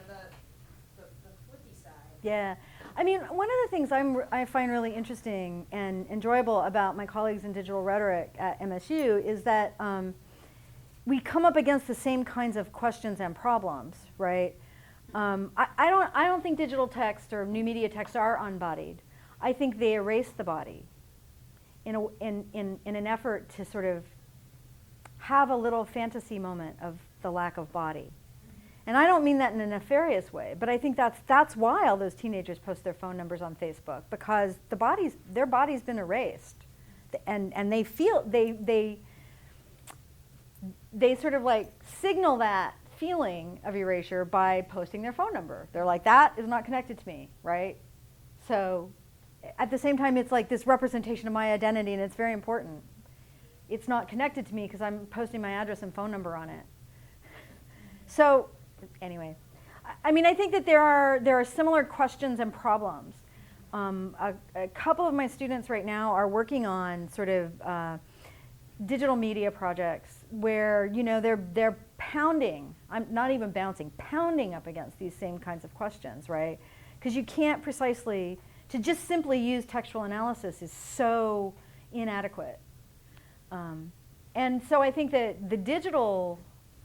Speaker 2: the flippy side?
Speaker 1: Yeah. I mean, one of the things I find really interesting and enjoyable about my colleagues in digital rhetoric at MSU is that we come up against the same kinds of questions and problems, right? I don't think digital text or new media texts are unbodied. I think they erase the body in an effort to sort of have a little fantasy moment of the lack of body. And I don't mean that in a nefarious way, but I think that's why all those teenagers post their phone numbers on Facebook, because their body's been erased, and they feel they sort of like signal that feeling of erasure by posting their phone number. They're like, that is not connected to me, right? So at the same time, it's like this representation of my identity, and it's very important. It's not connected to me because I'm posting my address and phone number on it. So anyway, I mean, I think that there are similar questions and problems. A couple of my students right now are working on sort of digital media projects where, you know, they're pounding, I'm not even bouncing, pounding up against these same kinds of questions, right? Because you can't precisely, to just simply use textual analysis is so inadequate. And so I think that the digital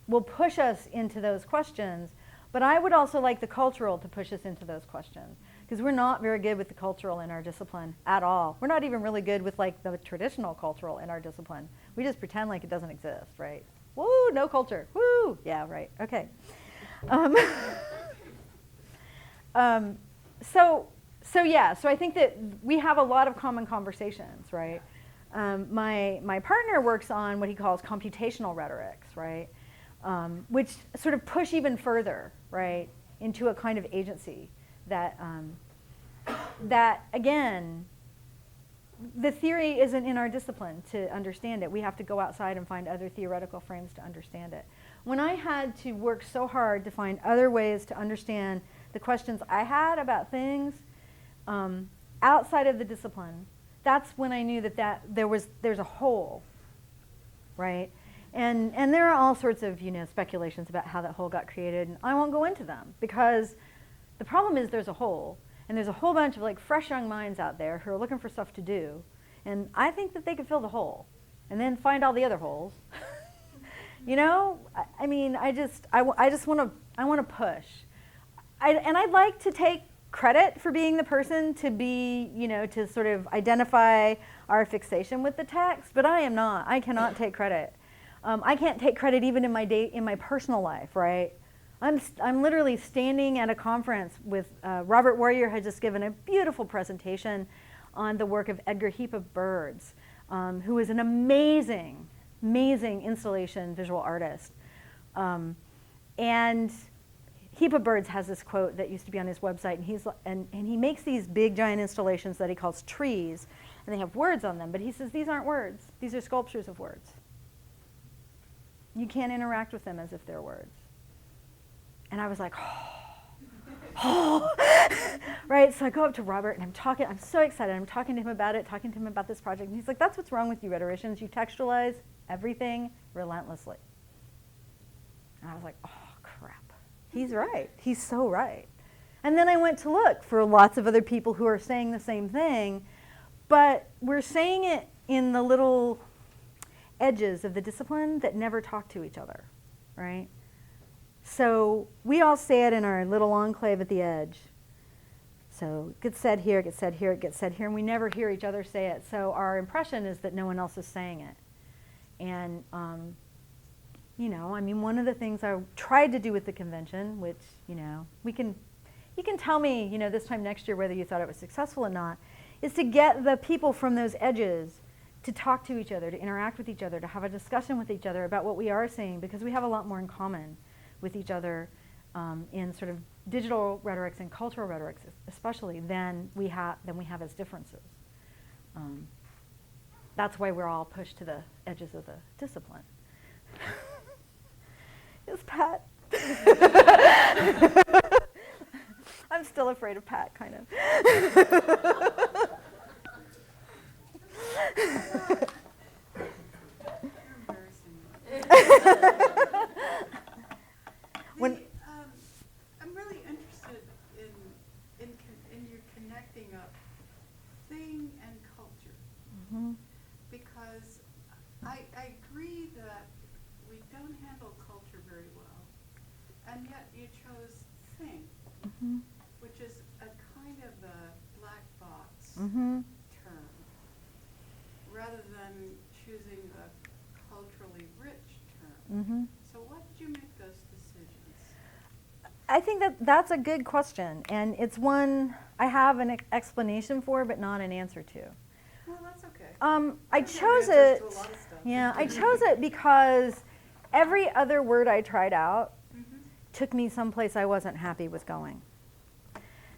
Speaker 1: will push us into those questions, but I would also like the cultural to push us into those questions, because we're not very good with the cultural in our discipline at all. We're not even really good with like the traditional cultural in our discipline. We just pretend like it doesn't exist, right? Woo, no culture, woo, yeah, right, okay. So I think that we have a lot of common conversations, right? My partner works on what he calls computational rhetorics, right? Which sort of push even further, right, into a kind of agency that, that again, the theory isn't in our discipline to understand it. We have to go outside and find other theoretical frames to understand it. When I had to work so hard to find other ways to understand the questions I had about things outside of the discipline, that's when I knew that there's a hole, right? And there are all sorts of, you know, speculations about how that hole got created, and I won't go into them because the problem is there's a hole, and there's a whole bunch of like fresh young minds out there who are looking for stuff to do, and I think that they could fill the hole, and then find all the other holes. You know, I mean, I want to push, and I'd like to take credit for being the person to be, you know, to sort of identify our fixation with the text, but I am not. I cannot take credit. I can't take credit even in my personal life, right? I'm literally standing at a conference with Robert Warrior had just given a beautiful presentation on the work of Edgar Heap of Birds, who is an amazing installation visual artist. And Heap of Birds has this quote that used to be on his website, and he makes these big giant installations that he calls trees, and they have words on them, but he says these aren't words, these are sculptures of words. You can't interact with them as if they're words. And I was like, right? So I go up to Robert and I'm so excited. I'm talking to him about it, talking to him about this project. And he's like, that's what's wrong with you rhetoricians. You textualize everything relentlessly. And I was like, oh, crap. He's right. He's so right. And then I went to look for lots of other people who are saying the same thing, but we're saying it in the little edges of the discipline that never talk to each other, right? So we all say it in our little enclave at the edge. So it gets said here, it gets said here, it gets said here, and we never hear each other say it. So our impression is that no one else is saying it. And, you know, I mean, one of the things I tried to do with the convention, which, you know, you can tell me, you know, this time next year whether you thought it was successful or not, is to get the people from those edges to talk to each other, to interact with each other, to have a discussion with each other about what we are saying, because we have a lot more in common with each other in sort of digital rhetorics and cultural rhetorics, especially than we have as differences. That's why we're all pushed to the edges of the discipline. Is Pat? I'm still afraid of Pat, kind of.
Speaker 3: I'm really interested in your connecting up thing and culture, because I agree that we don't handle culture very well, and yet you chose thing, which is a kind of a black box term, rather than choosing a culturally rich term. So why did you make those decisions?
Speaker 1: I think that's a good question, and it's one I have an explanation for, but not an answer to.
Speaker 3: Well, that's okay.
Speaker 1: I chose it.
Speaker 3: To a lot of stuff.
Speaker 1: Yeah, I chose it because every other word I tried out
Speaker 3: Mm-hmm.
Speaker 1: took me someplace I wasn't happy with going.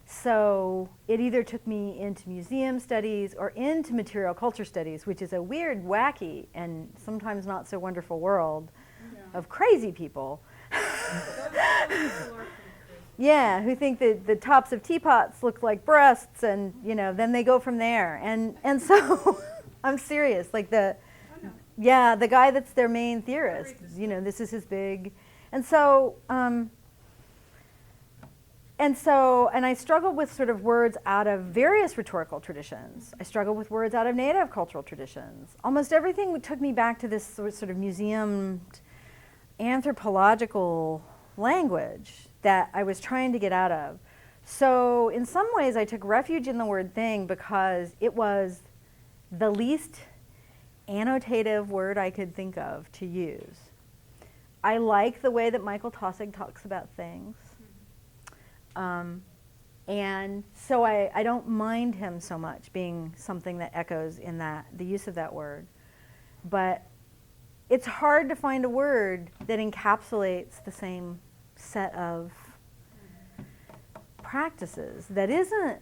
Speaker 1: So it either took me into museum studies or into material culture studies, which is a weird, wacky, and sometimes not so wonderful world
Speaker 3: Yeah.
Speaker 1: of crazy people.
Speaker 3: Those people are pretty crazy.
Speaker 1: Yeah, who think that the tops of teapots look like breasts, and then they go from there. And so I'm serious. Like
Speaker 3: Oh, no.
Speaker 1: yeah, the guy that's their main theorist.
Speaker 3: read this
Speaker 1: This is his big, and so I struggled with sort of words out of various rhetorical traditions. I struggled with words out of native cultural traditions. Almost everything took me back to this sort of museum anthropological language that I was trying to get out of. So in some ways I took refuge in the word thing because it was the least annotative word I could think of to use. I like the way that Michael Taussig talks about things. And so I don't mind him so much being something that echoes in the use of that word. But it's hard to find a word that encapsulates the same set of practices that isn't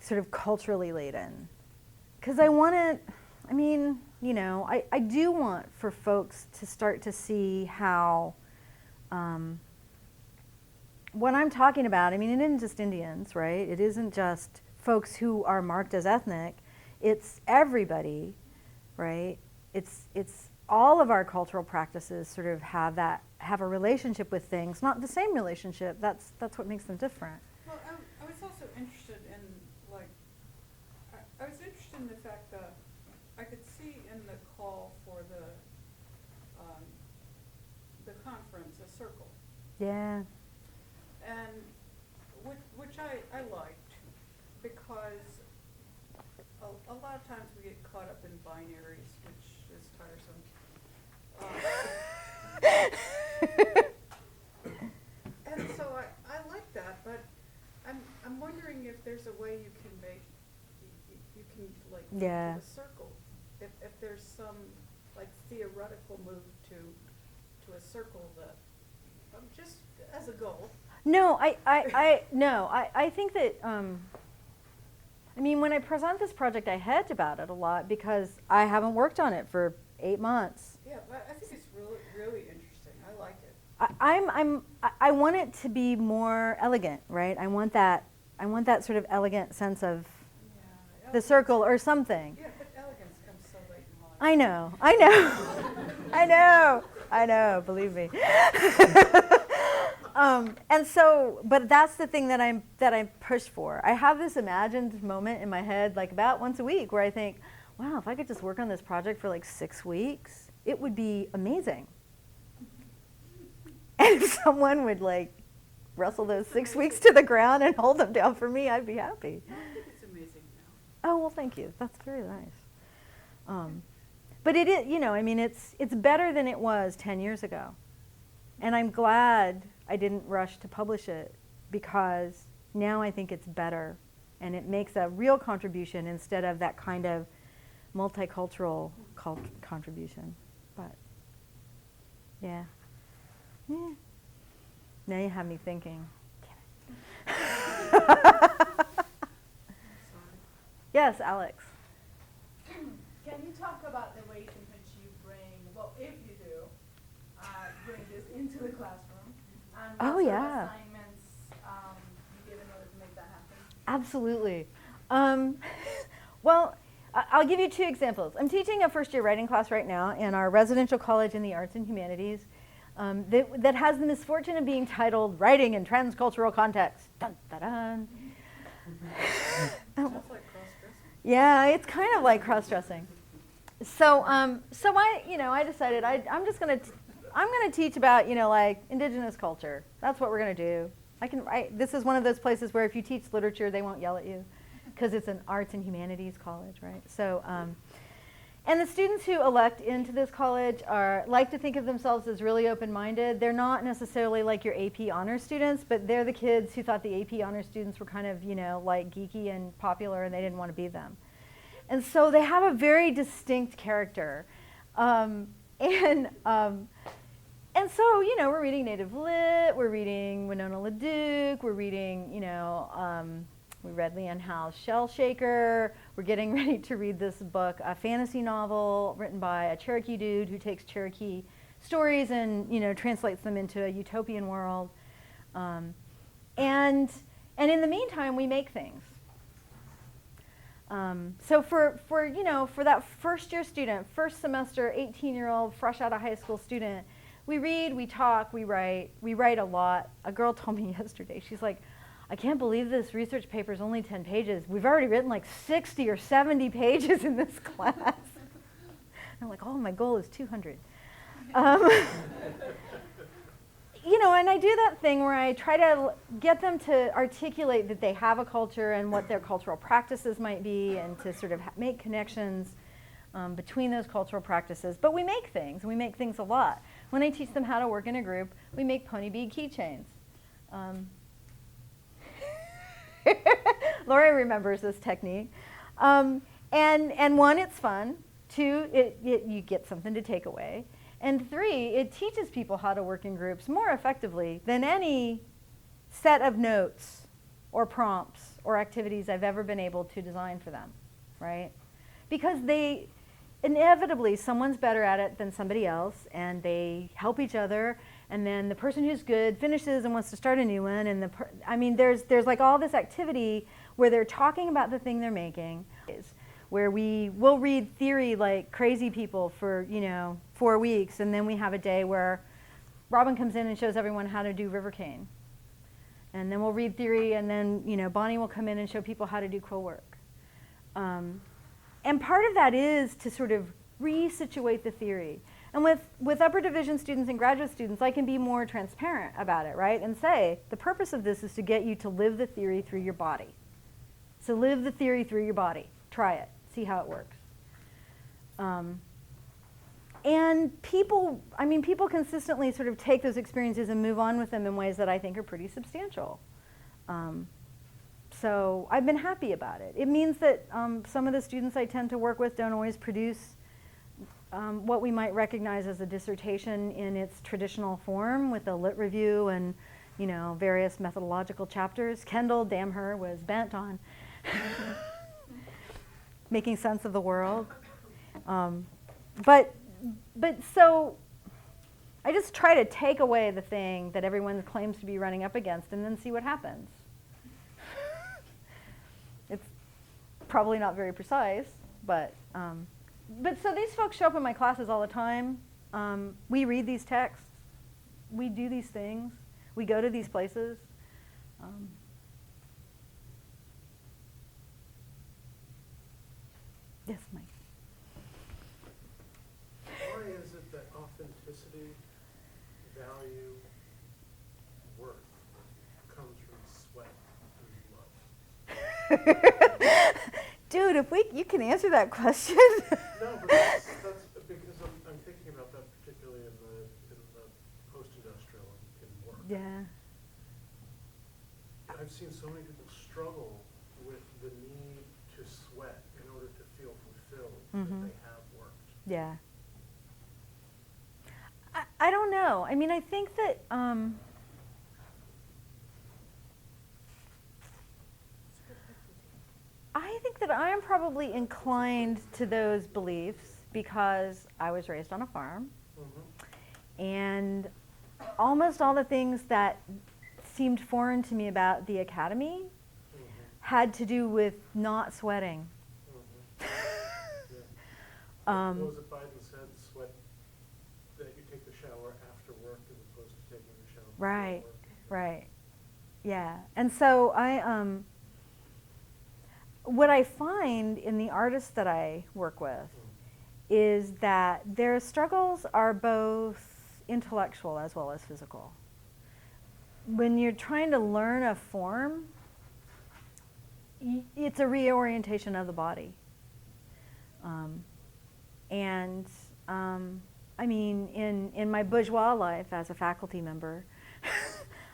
Speaker 1: sort of culturally laden. Because I do want for folks to start to see how what I'm talking about, it isn't just Indians, right? It isn't just folks who are marked as ethnic. It's everybody, right? It's all of our cultural practices sort of have a relationship with things, not the same relationship. That's what makes them different.
Speaker 3: Well, I was also interested in, I was interested in the fact that I could see in the call for the conference a circle,
Speaker 1: Yeah.
Speaker 3: and which I liked, because a lot of times we get caught up in binaries, which is tiresome. And so I like that, but I'm wondering if there's a way you can make, you can like move
Speaker 1: Yeah.
Speaker 3: to a circle. If there's some like theoretical move to a circle that, just as a goal.
Speaker 1: No, I think that, when I present this project, I hedge about it a lot because I haven't worked on it for 8 months.
Speaker 3: Yeah, but I think it's really, really interesting. I like it.
Speaker 1: I want it to be more elegant, right? I want that sort of elegant sense of
Speaker 3: Yeah,
Speaker 1: the
Speaker 3: elegance-
Speaker 1: circle or something.
Speaker 3: Yeah, but elegance comes so late in life.
Speaker 1: I know, I know, believe me. And so, but that's the thing that I push for. I have this imagined moment in my head, like about once a week, where I think, wow, if I could just work on this project for like 6 weeks, it would be amazing. And if someone would like wrestle those 6 weeks to the ground and hold them down for me, I'd be happy.
Speaker 3: I think it's amazing now.
Speaker 1: Oh, well, thank you. That's very nice. But it is, it's better than it was 10 years ago. And I'm glad I didn't rush to publish it, because now I think it's better and it makes a real contribution instead of that kind of multicultural contribution. But yeah. Now you have me thinking. Yes, Alex.
Speaker 4: Can you talk about the ways in which you bring, well, if you do, bring this into the classroom? And what
Speaker 1: Oh,
Speaker 4: sort of
Speaker 1: yeah.
Speaker 4: assignments you give in order to make that happen?
Speaker 1: Absolutely. Well, I'll give you 2 examples. I'm teaching a first-year writing class right now in our residential college in the arts and humanities that has the misfortune of being titled Writing in Transcultural Context. Dun, dun, dun.
Speaker 3: Sounds like cross-dressing.
Speaker 1: Yeah, it's kind of like cross-dressing. So I decided I'm gonna teach about like indigenous culture. That's what we're gonna do. This is one of those places where if you teach literature, they won't yell at you, because it's an arts and humanities college, right? So, and the students who elect into this college like to think of themselves as really open-minded. They're not necessarily like your AP honors students, but they're the kids who thought the AP honors students were kind of like geeky and popular, and they didn't want to be them. And so they have a very distinct character. And so, you know, we're reading Native Lit, we're reading Winona LaDuke, we're reading, you know, we read Leanne Howe's Shell Shaker. We're getting ready to read this book, a fantasy novel written by a Cherokee dude who takes Cherokee stories and, you know, translates them into a utopian world. And in the meantime, we make things. So for you know, for that first year student, first semester, 18-year-old, fresh out of high school student, we read, we talk, we write a lot. A girl told me yesterday, she's like, I can't believe this research paper is only 10 pages. We've already written like 60 or 70 pages in this class. And I'm like, oh, my goal is 200. You know, and I do that thing where I try to get them to articulate that they have a culture and what their cultural practices might be, and to sort of make connections between those cultural practices. But we make things, and we make things a lot. When I teach them how to work in a group, we make pony bead keychains. Lori remembers this technique. And one, it's fun. Two, you get something to take away. And three, it teaches people how to work in groups more effectively than any set of notes or prompts or activities I've ever been able to design for them, right? Because they, inevitably, someone's better at it than somebody else, and they help each other, and then the person who's good finishes and wants to start a new one, and I mean, there's like all this activity where they're talking about the thing they're making, where we will read theory like crazy people for, you know, 4 weeks, and then we have a day where Robin comes in and shows everyone how to do Rivercane. And then we'll read theory, and then, you know, Bonnie will come in and show people how to do quill work. And part of that is to sort of resituate the theory. And with upper division students and graduate students, I can be more transparent about it, right? And say, the purpose of this is to get you to live the theory through your body. So live the theory through your body. Try it. See how it works. And people consistently sort of take those experiences and move on with them in ways that I think are pretty substantial. So I've been happy about it. It means that some of the students I tend to work with don't always produce what we might recognize as a dissertation in its traditional form, with a lit review and, you know, various methodological chapters. Kendall, damn her, was bent on making sense of the world. But so I just try to take away the thing that everyone claims to be running up against, and then see what happens. It's probably not very precise, but so these folks show up in my classes all the time. We read these texts. We do these things. We go to these places. Yes, Mike.
Speaker 5: Why is it that authenticity, value, worth comes from sweat and blood?
Speaker 1: Dude, you can answer that question.
Speaker 5: No, but that's because I'm thinking about that particularly in the post-industrial in work.
Speaker 1: Yeah.
Speaker 5: I've seen so many people struggle with the need to sweat in order to feel fulfilled that they have worked.
Speaker 1: Yeah. I don't know. I mean, I think that I'm probably inclined to those beliefs because I was raised on a farm, and almost all the things that seemed foreign to me about the academy had to do with not sweating.
Speaker 5: What was it Biden said? Sweat, that you take the shower after work as opposed to taking the shower before
Speaker 1: Right,
Speaker 5: work.
Speaker 1: right. Yeah. And so what I find in the artists that I work with is that their struggles are both intellectual as well as physical. When you're trying to learn a form, it's a reorientation of the body. I mean, in my bourgeois life as a faculty member,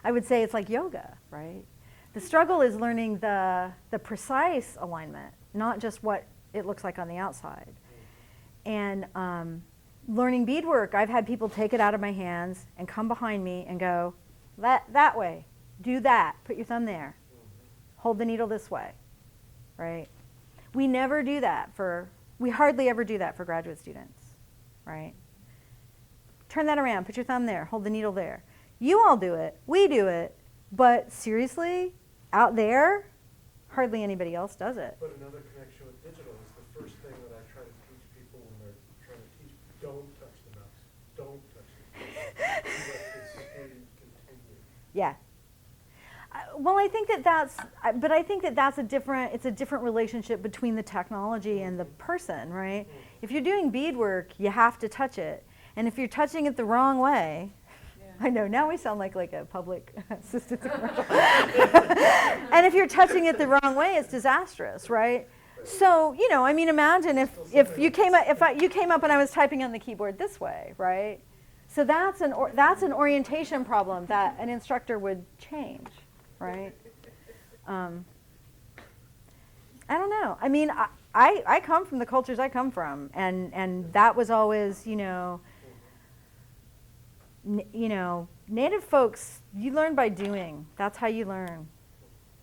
Speaker 1: I would say it's like yoga, right? The struggle is learning the precise alignment, not just what it looks like on the outside. And learning beadwork, I've had people take it out of my hands and come behind me and go, that way, do that, put your thumb there, hold the needle this way, right? We never do that we hardly ever do that for graduate students, right? Turn that around, put your thumb there, hold the needle there. You all do it, we do it, but seriously, out there, hardly anybody else does it.
Speaker 5: But another connection with digital is the first thing that I try to teach people when they're trying to teach, don't touch the mouse, don't touch the keyboard. Let the screen continue.
Speaker 1: Yeah. Well, I think that's it's a different relationship between the technology and the person, right? If you're doing beadwork, you have to touch it. And if you're touching it the wrong way, I know, now we sound like a public assistance commercial. And if you're touching it the wrong way, it's disastrous, right? So, I mean, imagine if you came up and I was typing on the keyboard this way, right? So that's an orientation problem that an instructor would change, right? I don't know. I mean, I come from the cultures I come from, and that was always, Native folks, you learn by doing. That's how you learn.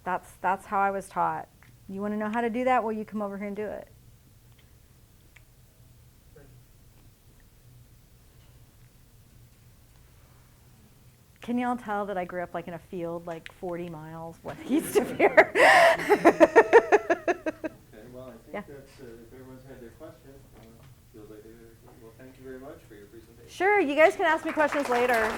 Speaker 1: That's how I was taught. You want to know how to do that? Well, you come over here and do it. Can y'all tell that I grew up like in a field like 40 miles east of here?
Speaker 6: Okay, well, I think that's, if everyone's had their question, well, thank you very much for your presentation.
Speaker 1: Sure, you guys can ask me questions later.